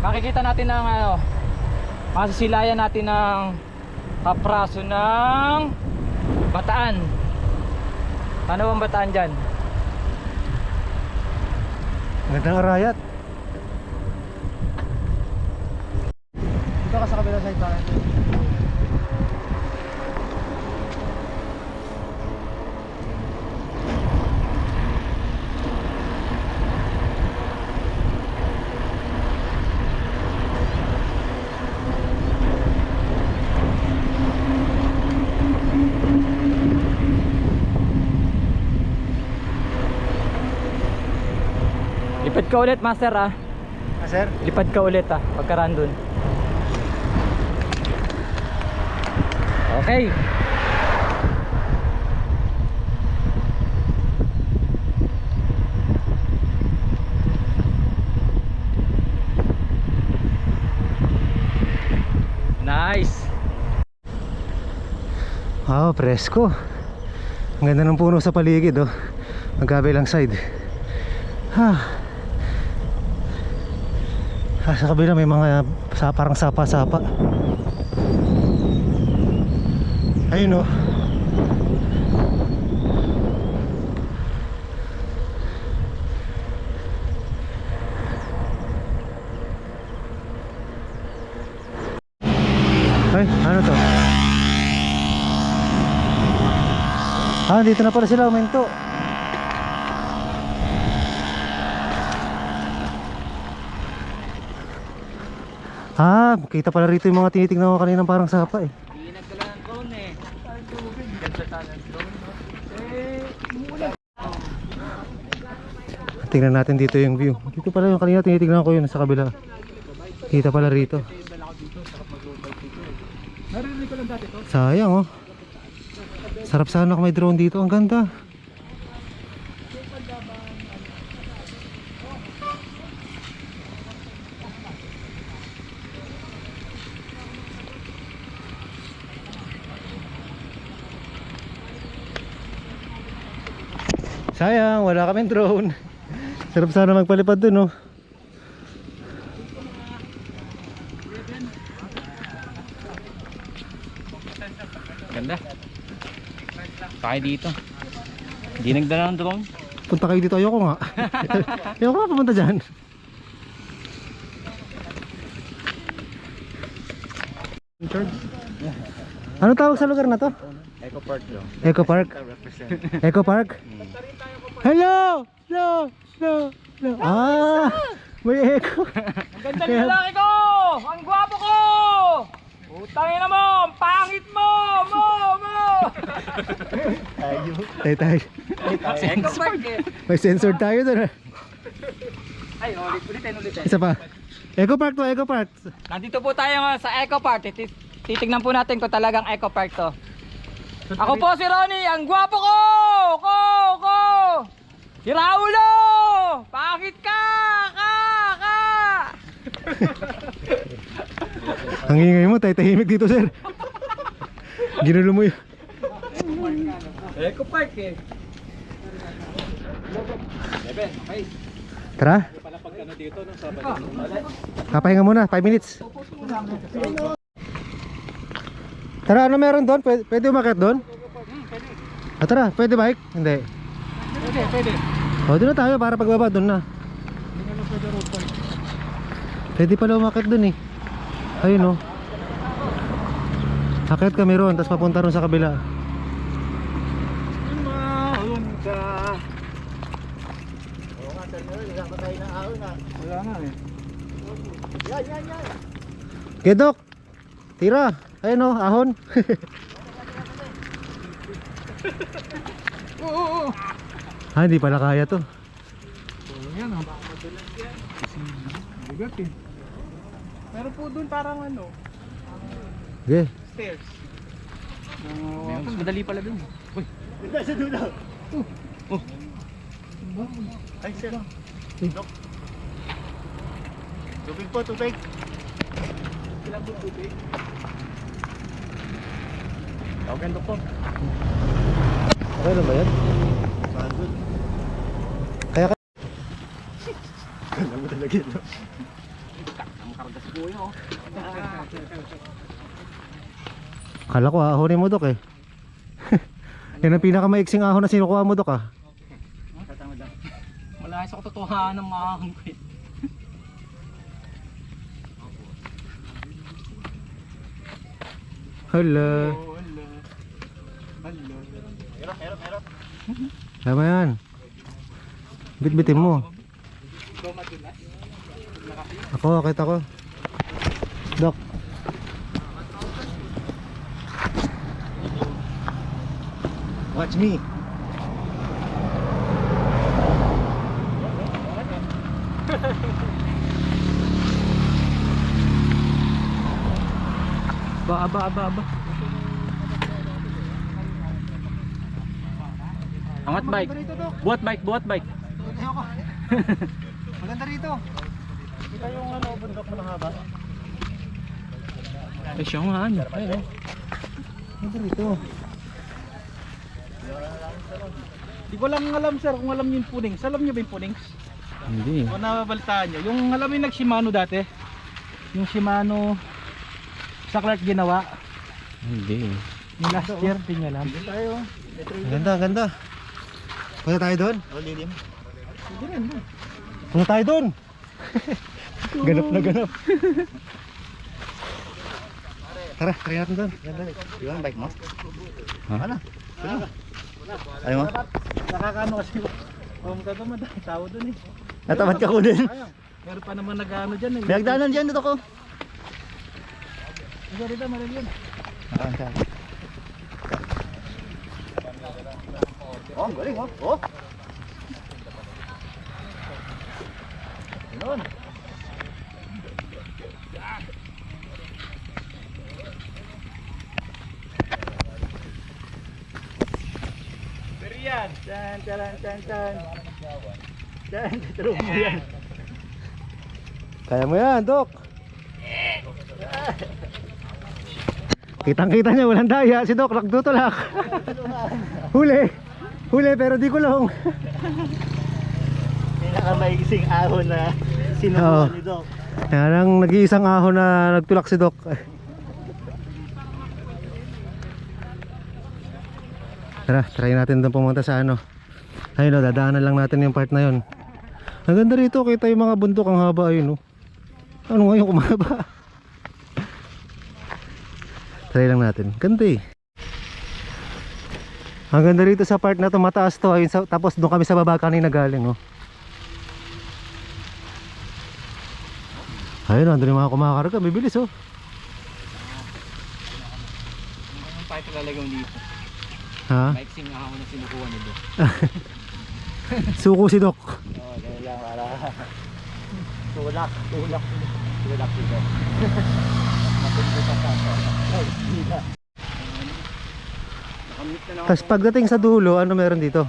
Makikita natin ang ano, masisilayan natin ng kapraso ng Bataan. Ano bang Bataan dyan? Ganda ng Arayat. Dito ka sa kabila side tayo. Lipad ka ulit, master ah. Ah, sir? Lipad ka ulit ah, pagkaraan dun. Okay. Nice. Wow, presko. Ang ganda ng puno sa paligid, oh. Magkabilang side. Sa kabila may mga parang sapa-sapa. Ayun, oh. Ay, ano to? Dito na pala sila uminto. Kita pala rito yung mga tinitignan ko kaninang parang sapa eh. Nagdala Tingnan natin dito yung view. Dito pala yung kanina tinitignan ko yun sa kabila. Kita pala rito. Sayang oh. Sarap sana kung may drone dito. Ang ganda. Sayang, wala kaming drone. Sarap sana magpalipad dun oh. Ganda. Tayo dito. Hindi nagdala ng drone. Punta kayo dito, ayoko nga. Ayoko nga pumunta dyan. Ano tawag sa lugar na to? Eco Park daw. Eco Park? Eco Park? Hello! Hello! Hello! Hello! Ah! May echo! Ang ganda ng lalaki ko! Ang gwapo ko! Utangin na mo! Ang pangit mo! Tayo tayo. Sensor eh. May sensor tayo doon. Ay, ulitin. Isa pa. Eco Park to, Eco Park. Nandito po tayo ngayon sa Eco Park. Titignan po natin kung talagang Eco Park to. Ako po si Ronnie, ang gwapo ko! Si Raulo! Pangit ka! Ang ingay mo, tayo tahimik dito sir. Ginulo mo yun. Eco Park eh. Okay. Tara. Papahinga muna, 5 minutes. Tara, ano meron doon? Pwede umakyat doon? Ah, tara, pwede bike? Hindi. Pwede. O, doon na tayo para pagbaba doon na. Pwede pala umakyat doon eh. Ayun o. Akyat kami ron, tapos papunta ron sa kabila. Mahon ka. Oo nga, sir, wala pa tayo ng ahon ha. Wala nga eh. Yan. Kedok! Tira! Ayun o, ahon. Oo. Ah, hindi pala kaya to. Yan ha. Bigat eh. Pero po doon parang ano, Okay. stairs. Mas madali pala dun. Ay, sir. Dok. Tubig po, tubig. Ilang po tubig? Tawagan, Dok po. Okay na ba yan? Pagod. Kaya ka... Alam mo talaga ito. Kala ko ahonin mo dok eh. Yan ang pinakamaiksing ahon na sinukuha mo dok ah. Wala sa katotohanan ng mga ahon ko eh. Hala. Meron. Tama yan. Bit-bitin mo. Ako, akit ako. Dok. Watch me. Aba. Angat bike. Buhat bike. Maganda rito. Kita yung ano, bundok na mahaba. Eh siya nga ano. Ayun. Ito rito. Di ko lang alam sir kung alam niyo yung punings. Alam niyo ba yung punings? Hindi. O nababalitaan niyo. Yung alam niyo nag-Shimano dati. Yung Shimano sa Clark ginawa. Hindi. Yung last year, di niya alam. Ang ganda. Punta tayo doon? O, lilim. Punta tayo doon. Ganap na ganap. Tara, try natin doon. Di ba ang bike mo? Ha? Ano? Ayaw mo? Nakakaano kasi. Kung tatamad, tao dun eh. Natamad ka ko din. Sayang. Meron pa naman nag-ano dyan eh. May hagdanan dyan, dito ko. Maril yun. Oh, ang galing oh. Oh. Yun. Perian. Tan tan tan tan. Dan, terus yan. Kaya mo yan, Dok. Kitang-kita niya, walang daya. Si Dok, nagtutulak. Huli. Huli, pero di kulong. Pinakamaigising ahon na Oo. sinubukan ni Doc. Yan ang nag-iisang ahon na nagtulak si Dok. Tara, try natin doon pumunta sa ano. Ayun o, dadaanan lang natin yung part na yun. Ang ganda rito, kita yung mga bundok, ang haba ayun o. Ano ngayon kumaba? Try lang natin, ganda eh. Ang ganda rito sa part na to, mataas to ayun, tapos doon kami sa baba kanina galing o. Ayun o, andun yung mga kumakarga, bibilis o. Ang pipe lalagay mo dito. Ha? Maiksing ako na sinukuha nito. Suko si Dok. Oh, ganyan lang para tulak si Doc. Mapindot ang kaso. Ay, hila. Nakamit na Tapos pagdating sa dulo, ano meron dito?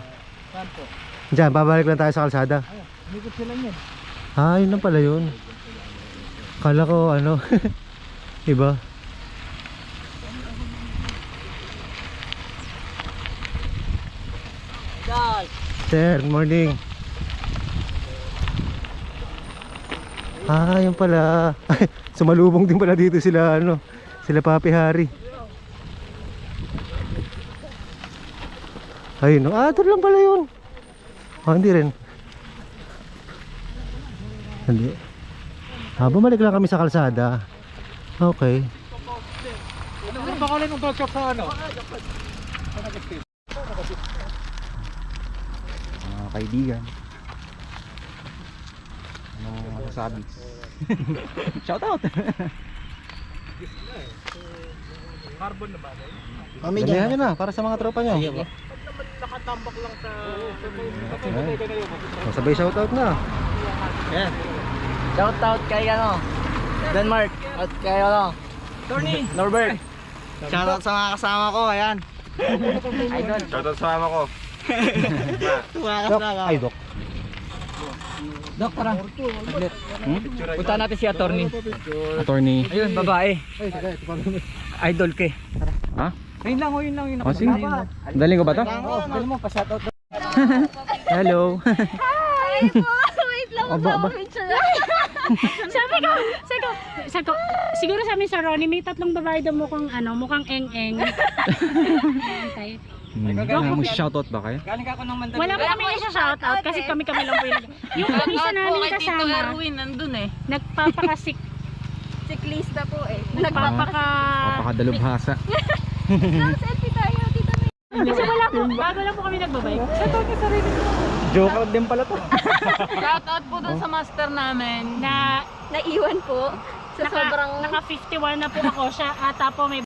Saan po? Diyan, babalik lang tayo sa kalsada. Umikot sila niyan. Ah, yun lang pala yun. Kala ko ano, iba. Guys! Sir, morning. Ah, yun pala. Sumalubong din pala dito sila ano, sila Papi Hari. Ayun, ah, doon lang pala yun. Ah, hindi rin. Hindi. Ah, bumalik lang kami sa kalsada. Okay. Ano ba kalin ng bagsak sa ano? Mga kaibigan. Anong masasabi? Shout out! Carbon na ba? Pamilyhan nyo na, para sa mga tropa nyo. Nakatambak lang sa... Oh, sabay shoutout na. Yan. Shout out kay ano, Denmark at kay ano, Tony! Norbert. Shout out sa mga kasama ko, ayan. Idol. Shoutout sa mama ko. Mga Dok, kasama. ay Dok. Dok, tara. Punta natin si attorney. Attorney. Ayun, babae. Idol ke. Ha? Ayun lang, yun lang. Oh, sige. Daling ko ba to? Dali mo, pa-shoutout. Hello. Hi po! Wait lang Aba, aba. sabi ko, siguro sa amin sa Ronnie, may tatlong babae daw mukhang eng-eng. Antay. Mo shoutout ba kayo? Galing ka ako ng Mandaluyong. Wala pa kami isa shoutout kasi kami lang po yung isa namin kasama, Erwin nandun eh. nagpapakasik, Siklista po eh. Napakadalubhasa. Selfie tayo, tita May. kasi bago lang po kami nagbabike. Joker din pala to. Shout out po dun sa master namin. Na Naiwan po. Sa sobrang... naka 51 na po ako siya, ata po may